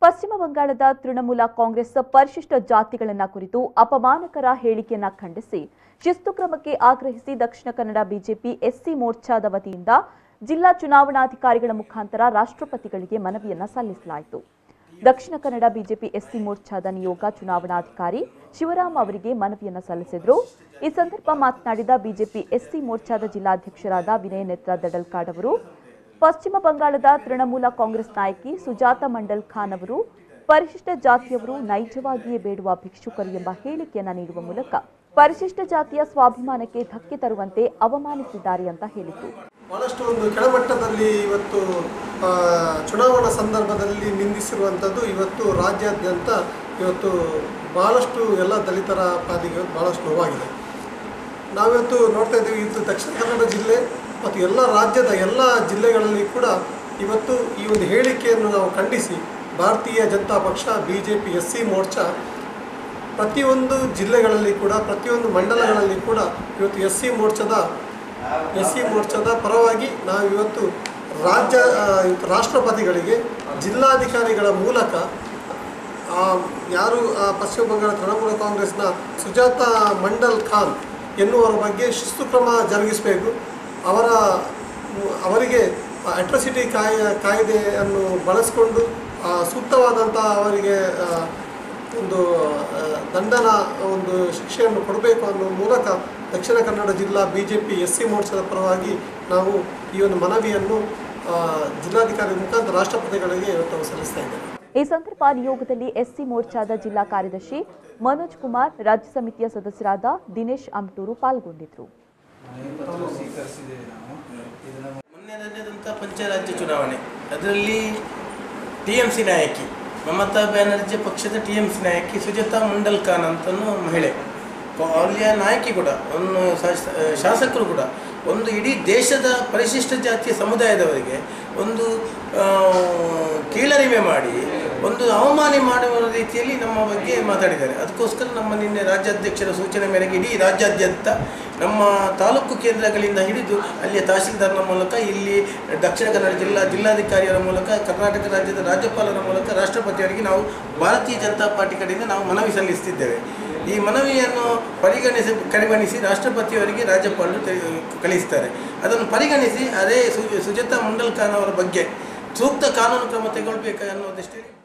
ಪಶ್ಚಿಮ ಬಂಗಾಳದ ತೃಣಮೂಲ ಕಾಂಗ್ರೆಸ್ ಪರಿಶಿಷ್ಟ ಜಾತಿಗಳನ್ನು ಕುರಿತು ಅಪಮಾನಕರ ಹೇಳಿಕೆಯನ್ನು ಖಂಡಿಸಿ ಶಿಸ್ತು ಕ್ರಮಕ್ಕೆ ಆಗ್ರಹಿಸಿ ದಕ್ಷಿಣ ಕನ್ನಡ ಬಿಜೆಪಿ ಎಸ್ಸಿ ಮೋರ್ಚಾದ ವತಿಯಿಂದ ಜಿಲ್ಲಾ ಚುನಾವಣಾಧಿಕಾರಿಗಳ ಮುಖಾಂತರ ರಾಷ್ಟ್ರಪತಿಗಳಿಗೆ ಮನವಿಯನ್ನು ಸಲ್ಲಿಸಲಾಯಿತು. ದಕ್ಷಿಣ ಕನ್ನಡ ಬಿಜೆಪಿ ಎಸ್ಸಿ ಮೋರ್ಚಾದ ನಿಯೋಗ ಚುನಾವಣಾಧಿಕಾರಿ ಶಿವರಾಮ್ ಅವರಿಗೆ ಮನವಿಯನ್ನು ಸಲ್ಲಿಸಿದರು. ಈ ಸಂದರ್ಭ ಮಾತನಾಡಿದ ಬಿಜೆಪಿ ಎಸ್ಸಿ ಮೋರ್ಚಾದ ಜಿಲ್ಲಾಧ್ಯಕ್ಷರಾದ ವಿನಯ್ ನೇತ್ರ ದಡಲ್ಕಾಡ್ ಅವರು, ಪಶ್ಚಿಮ ಬಂಗಾಳದ ತೃಣಮೂಲ ಕಾಂಗ್ರೆಸ್ ನಾಯಕಿ ಸುಜಾತಾ ಮಂಡಲ್ ಖಾನ್ ಅವರು ಪರಿಶಿಷ್ಟ ಜಾತಿಯವರು ನೈಜವಾಗಿಯೇ ಬೇಡುವ ಭಿಕ್ಷುಕರು ಎಂಬ ಹೇಳಿಕೆಯನ್ನು ನೀಡುವ ಮೂಲಕ ಪರಿಶಿಷ್ಟ ಜಾತಿಯ ಸ್ವಾಭಿಮಾನಕ್ಕೆ ಧಕ್ಕೆ ತರುವಂತೆ ಅವಮಾನಿಸಿದ್ದಾರೆ ಅಂತ ಹೇಳಿತು. ಬಹಳಷ್ಟು ಒಂದು ಕೆಳಮಟ್ಟದಲ್ಲಿ ಇವತ್ತು ಚುನಾವಣಾ ಸಂದರ್ಭದಲ್ಲಿ ನಿಂದಿಸಿರುವಂಥದ್ದು ಇವತ್ತು ರಾಜ್ಯಾದ್ಯಂತ ಇವತ್ತು ಬಹಳಷ್ಟು ಎಲ್ಲ ದಲಿತರ ಪಾಲಿಗೆ ಬಹಳಷ್ಟು ನೋವಾಗಿದೆ. ನಾವಿವತ್ತು ನೋಡ್ತಾ ಇದ್ದೀವಿ, ಇದು ದಕ್ಷಿಣ ಕನ್ನಡ ಜಿಲ್ಲೆ ಮತ್ತು ಎಲ್ಲ ರಾಜ್ಯದ ಎಲ್ಲ ಜಿಲ್ಲೆಗಳಲ್ಲಿ ಕೂಡ ಇವತ್ತು ಈ ಒಂದು ಹೇಳಿಕೆಯನ್ನು ನಾವು ಖಂಡಿಸಿ ಭಾರತೀಯ ಜನತಾ ಪಕ್ಷ ಬಿಜೆಪಿ ಎಸ್ಸಿ ಮೋರ್ಚಾ ಪ್ರತಿಯೊಂದು ಜಿಲ್ಲೆಗಳಲ್ಲಿ ಕೂಡ ಪ್ರತಿಯೊಂದು ಮಂಡಲಗಳಲ್ಲಿ ಕೂಡ ಇವತ್ತು ಎಸ್ಸಿ ಮೋರ್ಚಾದ ಪರವಾಗಿ ನಾವು ಇವತ್ತು ರಾಷ್ಟ್ರಪತಿಗಳಿಗೆ ಜಿಲ್ಲಾಧಿಕಾರಿಗಳ ಮೂಲಕ ಯಾರು ಪಶ್ಚಿಮ ಬಂಗಾಳ ತೃಣಮೂಲ ಕಾಂಗ್ರೆಸ್ನ ಸುಜಾತಾ ಮಂಡಲ್ ಖಾನ್ ಎನ್ನುವರ ಬಗ್ಗೆ ಶಿಸ್ತು ಕ್ರಮ ಜರುಗಿಸಬೇಕು. ಅವರಿಗೆ ಅಟ್ರಾಸಿಟಿ ಕಾಯ್ದೆಯನ್ನು ಬಳಸಿಕೊಂಡು ಸೂಕ್ತವಾದಂಥ ಅವರಿಗೆ ಒಂದು ದಂಡನ ಒಂದು ಶಿಕ್ಷೆಯನ್ನು ಕೊಡಬೇಕು ಅನ್ನೋ ಮೂಲಕ ದಕ್ಷಿಣ ಕನ್ನಡ ಜಿಲ್ಲಾ ಬಿಜೆಪಿ ಎಸ್ಸಿ ಮೋರ್ಚಾದ ಪರವಾಗಿ ನಾವು ಈ ಒಂದು ಮನವಿಯನ್ನು ಜಿಲ್ಲಾಧಿಕಾರಿ ಮುಖಾಂತರ ರಾಷ್ಟ್ರಪತಿಗಳಿಗೆ ಇವತ್ತು ಸಲ್ಲಿಸ್ತಾ ಇದ್ದೇವೆ. ಈ ಸಂದರ್ಭ ನಿಯೋಗದಲ್ಲಿ ಎಸ್ಸಿ ಮೋರ್ಚಾದ ಜಿಲ್ಲಾ ಕಾರ್ಯದರ್ಶಿ ಮನೋಜ್ ಕುಮಾರ್, ರಾಜ್ಯ ಸಮಿತಿಯ ಸದಸ್ಯರಾದ ದಿನೇಶ್ ಅಮಟೂರು ಪಾಲ್ಗೊಂಡಿದ್ದರು. ಮೊನ್ನೆ ನಡೆದಂಥ ಪಂಚರಾಜ್ಯ ಚುನಾವಣೆ, ಅದರಲ್ಲಿ ಟಿಎಂಸಿ ನಾಯಕಿ ಮಮತಾ ಬ್ಯಾನರ್ಜಿ ಪಕ್ಷದ ಟಿಎಂಸಿ ನಾಯಕಿ ಸುಜಾತಾ ಮಂಡಲ್ ಖಾನ್ ಅಂತನೂ ಮಹಿಳೆ, ಅಲ್ಲಿಯ ನಾಯಕಿ ಕೂಡ, ಒಂದು ಶಾಸಕರು ಕೂಡ, ಒಂದು ಇಡೀ ದೇಶದ ಪರಿಶಿಷ್ಟ ಜಾತಿಯ ಸಮುದಾಯದವರಿಗೆ ಒಂದು ಕೀಳರಿಮೆ ಮಾಡಿ ಒಂದು ಅವಮಾನ ಮಾಡುವ ರೀತಿಯಲ್ಲಿ ನಮ್ಮ ಬಗ್ಗೆ ಮಾತಾಡಿದ್ದಾರೆ. ಅದಕ್ಕೋಸ್ಕರ ನಮ್ಮ ನಿನ್ನೆ ರಾಜ್ಯಾಧ್ಯಕ್ಷರ ಸೂಚನೆ ಮೇರೆಗೆ ಇಡೀ ರಾಜ್ಯಾದ್ಯಂತ ನಮ್ಮ ತಾಲೂಕು ಕೇಂದ್ರಗಳಿಂದ ಹಿಡಿದು ಅಲ್ಲಿಯ ತಹಸೀಲ್ದಾರ್ನ ಮೂಲಕ, ಇಲ್ಲಿ ದಕ್ಷಿಣ ಕನ್ನಡ ಜಿಲ್ಲಾಧಿಕಾರಿಯವರ ಮೂಲಕ, ಕರ್ನಾಟಕ ರಾಜ್ಯದ ರಾಜ್ಯಪಾಲರ ಮೂಲಕ ರಾಷ್ಟ್ರಪತಿಯವರಿಗೆ ನಾವು ಭಾರತೀಯ ಜನತಾ ಪಾರ್ಟಿ ಕಡೆಯಿಂದ ನಾವು ಮನವಿ ಸಲ್ಲಿಸುತ್ತಿದ್ದೇವೆ. ಈ ಮನವಿಯನ್ನು ಪರಿಗಣಿಸಿ ರಾಷ್ಟ್ರಪತಿಯವರಿಗೆ ರಾಜ್ಯಪಾಲರು ಕಳಿಸ್ತಾರೆ. ಅದನ್ನು ಪರಿಗಣಿಸಿ ಅದೇ ಸುಜಾತಾ ಮಂಡಲ್ ಖಾನ್ ಅವರ ಬಗ್ಗೆ ಸೂಕ್ತ ಕಾನೂನು ಕ್ರಮ ತೆಗೊಳ್ಬೇಕು ಅನ್ನೋ ದೃಷ್ಟಿಯಲ್ಲಿ